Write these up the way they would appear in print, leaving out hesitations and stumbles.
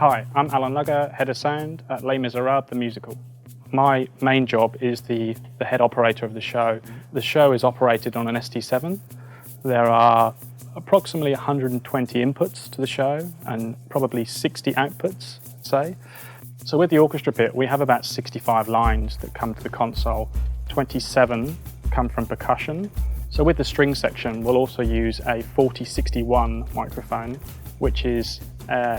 Hi, I'm Alan Lugger, Head of Sound at Les Miserables, the musical. My main job is the head operator of the show. The show is operated on an ST7. There are approximately 120 inputs to the show and probably 60 outputs, say. So with the orchestra pit, we have about 65 lines that come to the console. 27 come from percussion. So with the string section, we'll also use a 4061 microphone, which is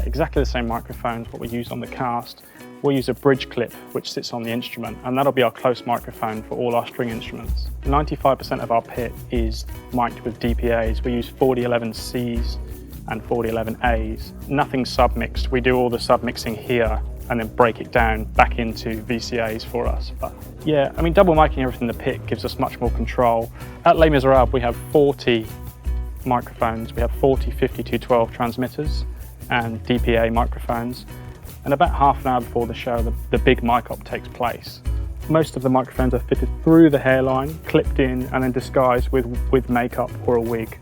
exactly the same microphone as what we use on the cast. We'll use a bridge clip which sits on the instrument, and that'll be our close microphone for all our string instruments. 95% of our pit is mic'd with DPAs. We use 4011Cs and 4011As. Nothing submixed. We do all the submixing here and then break it down back into VCAs for us. But yeah, I mean, double miking everything in the pit gives us much more control. At Les Miserables, we have 40 microphones. We have 40 5212 transmitters and DPA microphones. And about half an hour before the show, the big mic op takes place. Most of the microphones are fitted through the hairline, clipped in, and then disguised with makeup or a wig.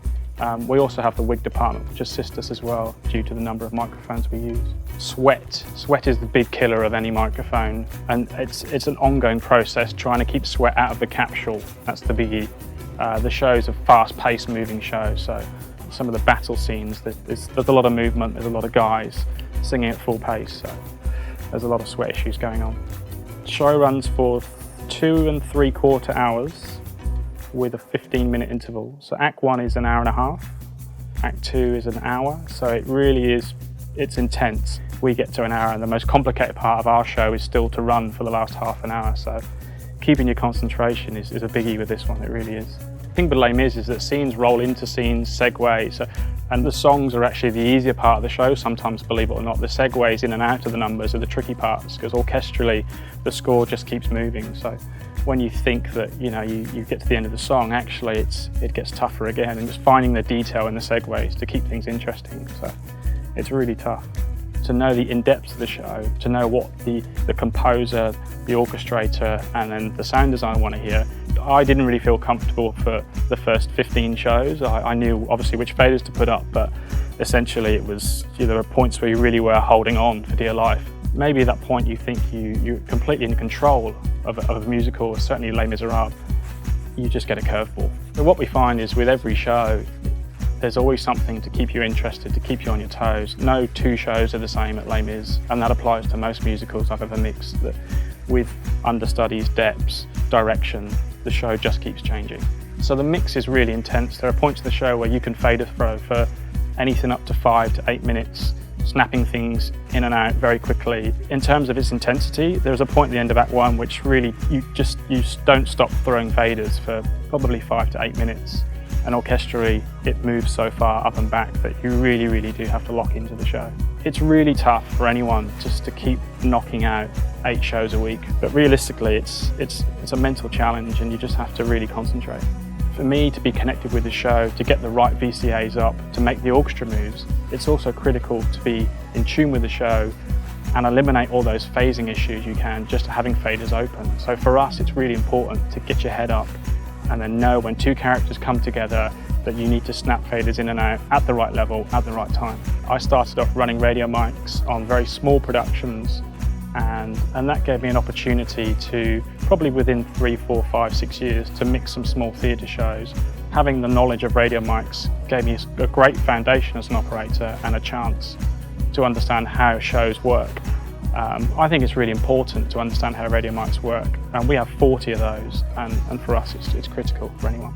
We also have the wig department, which assists us as well due to the number of microphones we use. Sweat is the big killer of any microphone, and it's an ongoing process trying to keep sweat out of the capsule. That's the biggie. The show's a fast-paced moving show, so some of the battle scenes, there's a lot of movement, there's a lot of guys singing at full pace, so there's a lot of sweat issues going on. The show runs for 2 3/4 hours with a 15-minute interval. So Act 1 is an hour and a half, Act 2 is an hour, so it really is, it's intense. We get to an hour, and the most complicated part of our show is still to run for the last half an hour, so keeping your concentration is a biggie with this one, it really is. The thing with Les Mis is that scenes roll into scenes, segue, and the songs are actually the easier part of the show sometimes, believe it or not. The segues in and out of the numbers are the tricky parts, because orchestrally the score just keeps moving. So when you think that you get to the end of the song, actually it gets tougher again, and just finding the detail in the segues to keep things interesting. So it's really tough. To know the in-depth of the show, to know what the composer, the orchestrator, and then the sound designer want to hear. I didn't really feel comfortable for the first 15 shows. I knew obviously which faders to put up, but essentially it was, there were points where you really were holding on for dear life. Maybe at that point you think you're completely in control of a musical, certainly Les Miserables. You just get a curveball. So what we find is with every show, there's always something to keep you interested, to keep you on your toes. No two shows are the same at Les Mis, and that applies to most musicals I've ever mixed. That with understudies, depths, direction, the show just keeps changing. So the mix is really intense. There are points of the show where you can fade a throw for anything up to 5 to 8 minutes, snapping things in and out very quickly. In terms of its intensity, there's a point at the end of Act 1 which really, you don't stop throwing faders for probably 5 to 8 minutes. And orchestrally, it moves so far up and back that you really, really do have to lock into the show. It's really tough for anyone just to keep knocking out 8 shows a week, but realistically, it's a mental challenge, and you just have to really concentrate. For me to be connected with the show, to get the right VCAs up, to make the orchestra moves, it's also critical to be in tune with the show and eliminate all those phasing issues you can just having faders open. So for us, it's really important to get your head up and then know when 2 characters come together that you need to snap faders in and out at the right level, at the right time. I started off running radio mics on very small productions, and that gave me an opportunity to, probably within 3, 4, 5, 6 years, to mix some small theatre shows. Having the knowledge of radio mics gave me a great foundation as an operator and a chance to understand how shows work. I think it's really important to understand how radio mics work, and we have 40 of those, and for us it's critical for anyone.